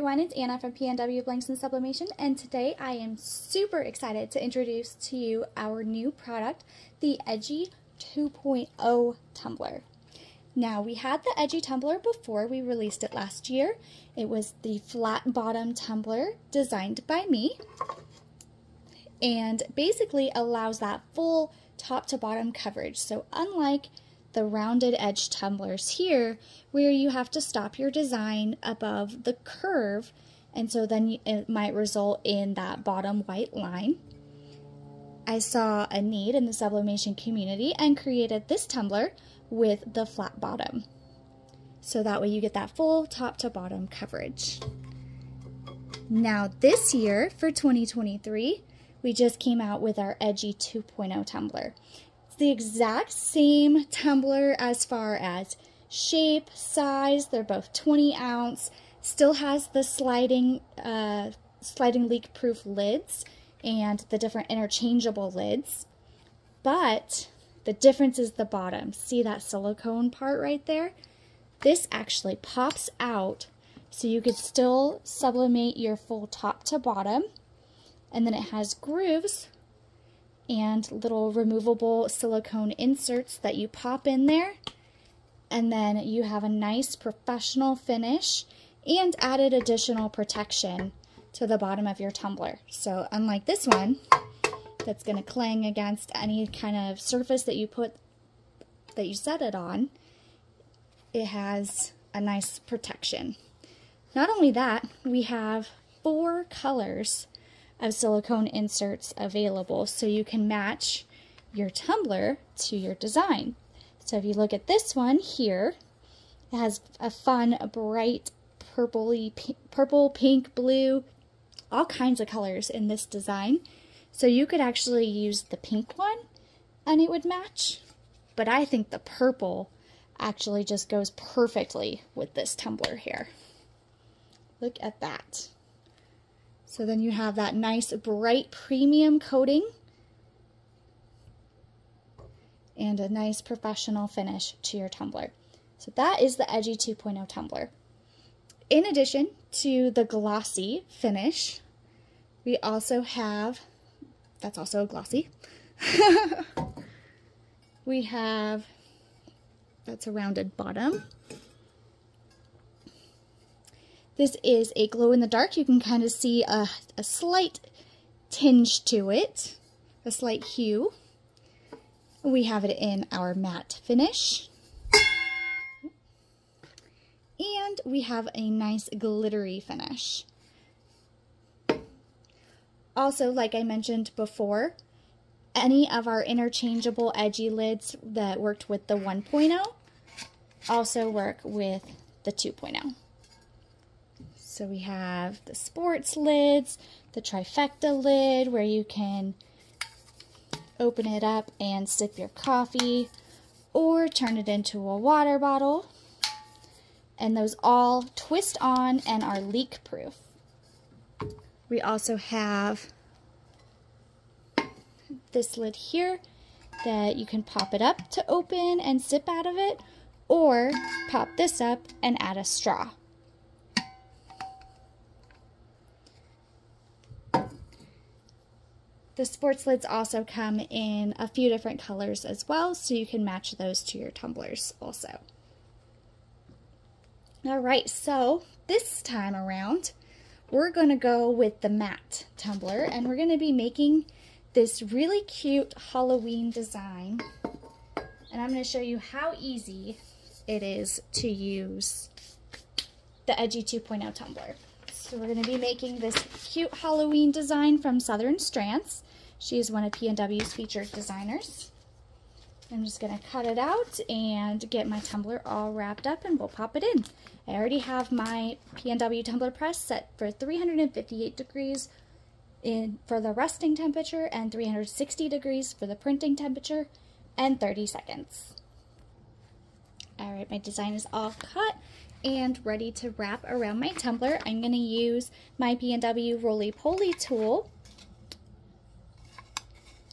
everyone, it's Anna from PNW Blanks and Sublimation, and today I am super excited to introduce to you our new product, the Edgy 2.0 tumbler. Now, we had the Edgy tumbler before. We released it last year. It was the flat bottom tumbler designed by me, and basically allows that full top to bottom coverage. So unlike the rounded edge tumblers here, where you have to stop your design above the curve, and so then it might result in that bottom white line, I saw a need in the sublimation community and created this tumbler with the flat bottom. So that way you get that full top to bottom coverage. Now this year, for 2023, we just came out with our Edgy 2.0 tumbler. The exact same tumbler as far as shape, size. They're both 20 ounce, still has the sliding leak proof lids and the different interchangeable lids, but the difference is the bottom. See that silicone part right there? This actually pops out, so you could still sublimate your full top to bottom, and then it has grooves and little removable silicone inserts that you pop in there, and then you have a nice professional finish and added additional protection to the bottom of your tumbler. So unlike this one that's going to clang against any kind of surface that you set it on, it has a nice protection. Not only that, we have 4 colors of silicone inserts available, so you can match your tumbler to your design. So if you look at this one here, it has a fun, bright purple, pink, blue, all kinds of colors in this design. So you could actually use the pink one and it would match, but I think the purple actually just goes perfectly with this tumbler here. Look at that. So then you have that nice bright premium coating and a nice professional finish to your tumbler. So that is the Edgy 2.0 tumbler. In addition to the glossy finish, we also have, that's also a glossy, we have, that's a rounded bottom. This is a glow-in-the-dark. You can kind of see a slight tinge to it, a slight hue. We have it in our matte finish. And we have a nice glittery finish. Also, like I mentioned before, any of our interchangeable edgy lids that worked with the 1.0 also work with the 2.0. So we have the sports lids, the trifecta lid where you can open it up and sip your coffee or turn it into a water bottle. And those all twist on and are leak proof. We also have this lid here that you can pop it up to open and sip out of it, or pop this up and add a straw. The sports lids also come in a few different colors as well, so you can match those to your tumblers also. Alright, so this time around, we're going to go with the matte tumbler, and we're going to be making this really cute Halloween design. And I'm going to show you how easy it is to use the Edgy 2.0 tumbler. So we're going to be making this cute Halloween design from Strands. She is one of PNW's featured designers. I'm just going to cut it out and get my tumbler all wrapped up, and we'll pop it in. I already have my PNW Tumbler Press set for 358 degrees for the resting temperature and 360 degrees for the printing temperature, and 30 seconds. Alright, my design is all cut and ready to wrap around my tumbler. I'm going to use my PNW roly-poly tool,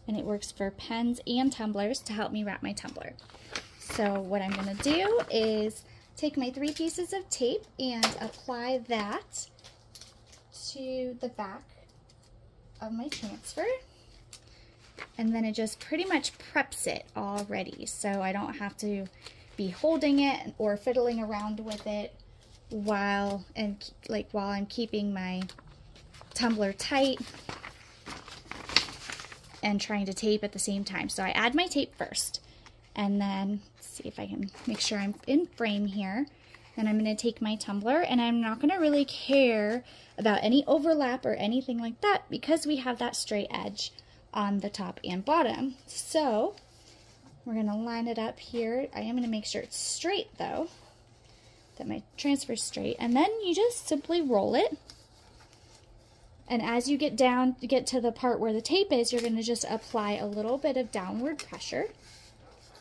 and it works for pens and tumblers to help me wrap my tumbler. So what I'm going to do is take my 3 pieces of tape and apply that to the back of my transfer, and then it just pretty much preps it already, so I don't have to be holding it or fiddling around with it while I'm keeping my tumbler tight and trying to tape at the same time. So I add my tape first, and then see if I can make sure I'm in frame here. And I'm going to take my tumbler, and I'm not going to really care about any overlap or anything like that because we have that straight edge on the top and bottom. So we're going to line it up here. I am going to make sure it's straight though, that my transfer's straight, and then you just simply roll it. And as you get down, you get to the part where the tape is, you're going to just apply a little bit of downward pressure,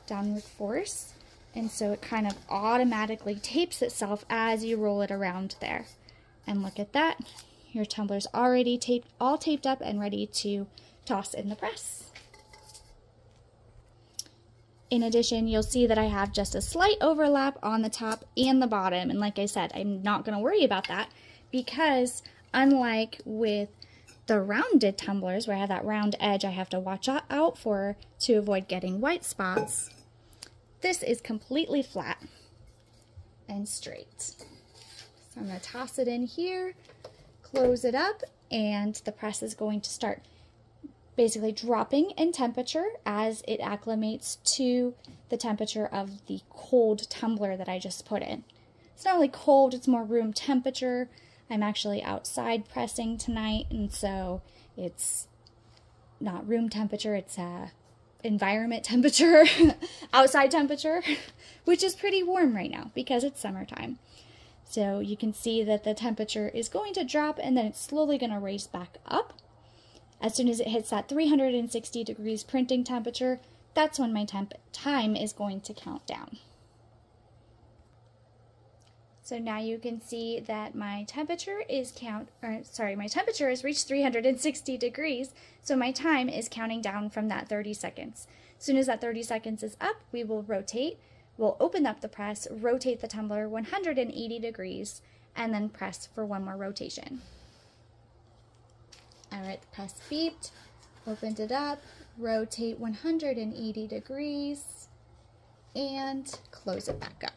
downward force, and so it kind of automatically tapes itself as you roll it around there. And look at that, your tumbler's already all taped up and ready to toss in the press. In addition, you'll see that I have just a slight overlap on the top and the bottom, and like I said, I'm not going to worry about that because unlike with the rounded tumblers where I have that round edge I have to watch out for to avoid getting white spots, this is completely flat and straight. So I'm going to toss it in here, close it up, and the press is going to start basically dropping in temperature as it acclimates to the temperature of the cold tumbler that I just put in. It's not really cold, it's more room temperature. I'm actually outside pressing tonight, and so it's not room temperature, it's environment temperature, outside temperature, which is pretty warm right now because it's summertime. So you can see that the temperature is going to drop and then it's slowly going to raise back up. As soon as it hits that 360 degrees printing temperature, that's when my time is going to count down. So now you can see that my temperature is my temperature has reached 360 degrees, so my time is counting down from that 30 seconds. As soon as that 30 seconds is up, we will rotate. We'll open up the press, rotate the tumbler 180 degrees, and then press for one more rotation. Alright, the press beeped, opened it up, rotate 180 degrees, and close it back up.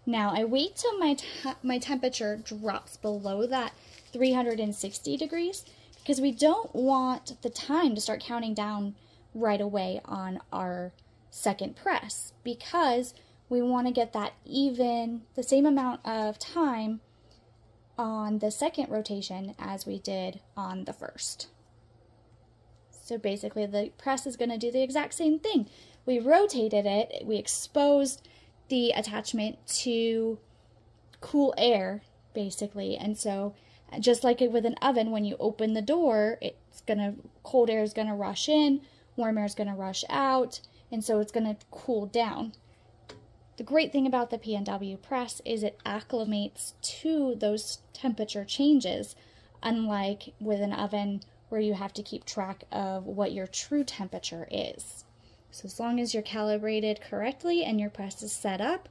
Now I wait till my temperature drops below that 360 degrees because we don't want the time to start counting down right away on our second press because we want to get that the same amount of time on the second rotation as we did on the first. So basically the press is going to do the exact same thing. We rotated it, we exposed the attachment to cool air basically, and so just like with an oven, when you open the door, cold air is going to rush in, warm air is going to rush out, and so it's going to cool down. The great thing about the PNW press is it acclimates to those temperature changes, unlike with an oven where you have to keep track of what your true temperature is. So as long as you're calibrated correctly and your press is set up,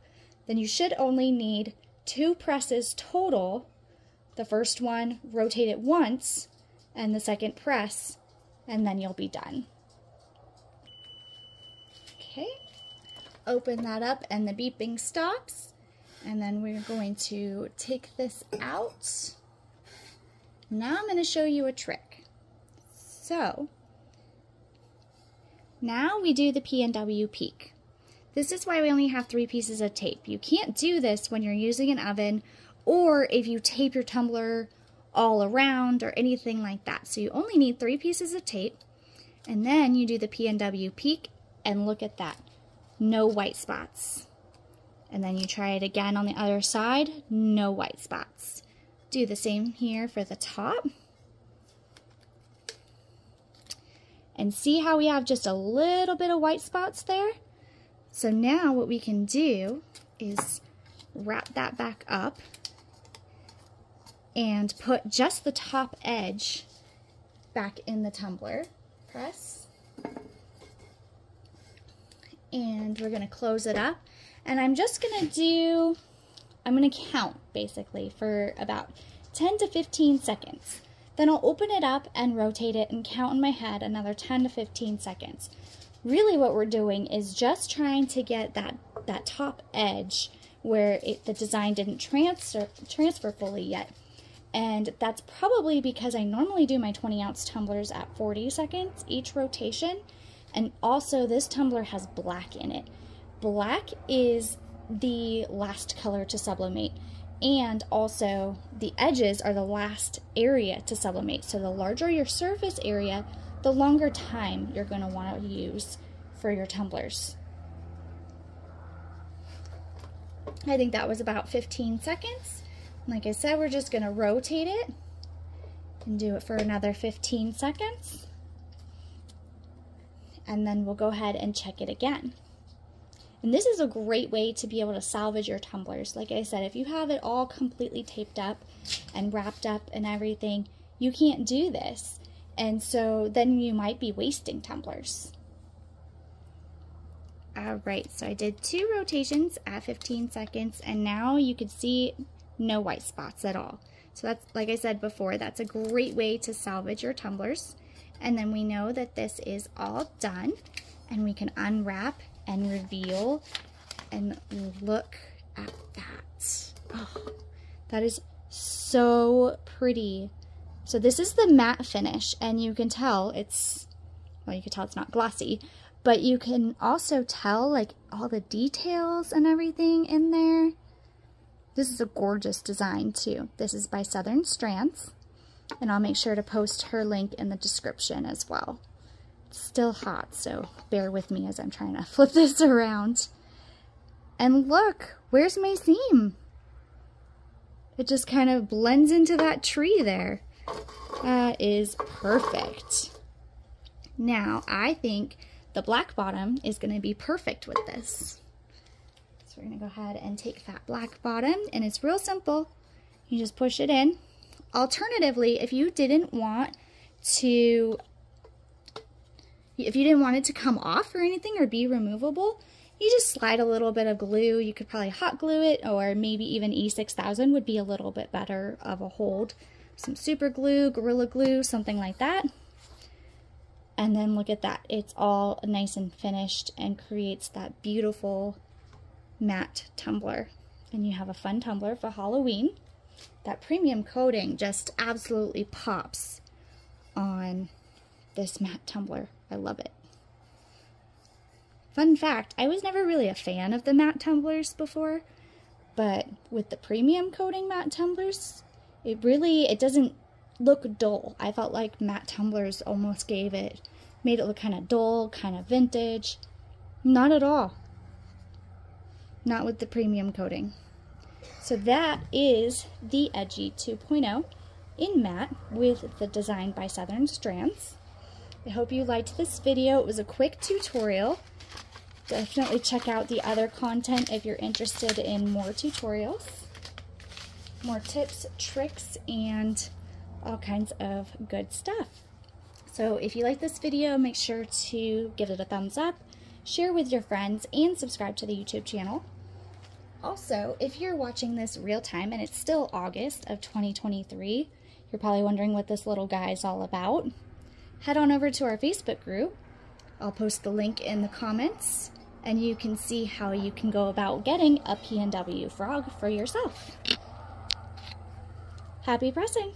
then you should only need 2 presses total. The first one, rotate it once, and the second press, and then you'll be done. Okay, open that up and the beeping stops, and then we're going to take this out. Now I'm going to show you a trick. So now we do the PNW peak. This is why we only have 3 pieces of tape. You can't do this when you're using an oven or if you tape your tumbler all around or anything like that. So you only need 3 pieces of tape, and then you do the PNW peak, and look at that. No white spots. And then you try it again on the other side, no white spots. Do the same here for the top. And see how we have just a little bit of white spots there? So now what we can do is wrap that back up and put just the top edge back in the tumbler press. And we're going to close it up. And I'm just going to count basically for about 10 to 15 seconds. Then I'll open it up and rotate it and count in my head another 10 to 15 seconds. Really what we're doing is just trying to get that top edge where the design didn't transfer fully yet. And that's probably because I normally do my 20-ounce tumblers at 40 seconds each rotation. And also this tumbler has black in it. Black is the last color to sublimate. And also the edges are the last area to sublimate. So the larger your surface area, the longer time you're going to want to use for your tumblers. I think that was about 15 seconds. Like I said, we're just going to rotate it and do it for another 15 seconds. And then we'll go ahead and check it again. And this is a great way to be able to salvage your tumblers. Like I said, if you have it all completely taped up and wrapped up and everything, you can't do this. And so then you might be wasting tumblers. Alright, so I did 2 rotations at 15 seconds, and now you can see no white spots at all. So that's, like I said before, that's a great way to salvage your tumblers. And then we know that this is all done, and we can unwrap and reveal, and look at that. Oh, that is so pretty. So this is the matte finish, and you can tell it's, well, you can tell it's not glossy, but you can also tell like all the details and everything in there. This is a gorgeous design too. This is by Southern Strands, and I'll make sure to post her link in the description as well. It's still hot, so bear with me as I'm trying to flip this around. And look, where's my seam? It just kind of blends into that tree there. That is perfect. Now, I think the black bottom is going to be perfect with this. So we're going to go ahead and take that black bottom, and it's real simple. You just push it in. Alternatively, if you didn't want it to come off or anything or be removable, you just slide a little bit of glue. You could probably hot glue it, or maybe even E6000 would be a little bit better of a hold. Some super glue, Gorilla Glue, something like that. And then look at that. It's all nice and finished and creates that beautiful matte tumbler. And you have a fun tumbler for Halloween. That premium coating just absolutely pops on this matte tumbler. I love it. Fun fact, I was never really a fan of the matte tumblers before, but with the premium coating matte tumblers, it doesn't look dull. I felt like matte tumblers almost made it look kind of dull, kind of vintage. Not at all. Not with the premium coating. So that is the Edgy 2.0 in matte with the design by Southern Strands. I hope you liked this video. It was a quick tutorial. Definitely check out the other content if you're interested in more tutorials, more tips, tricks, and all kinds of good stuff. So if you like this video, make sure to give it a thumbs up, share with your friends, and subscribe to the YouTube channel. Also, if you're watching this real time and it's still August of 2023, you're probably wondering what this little guy is all about. Head on over to our Facebook group. I'll post the link in the comments, and you can see how you can go about getting a PNW frog for yourself. Happy pressing!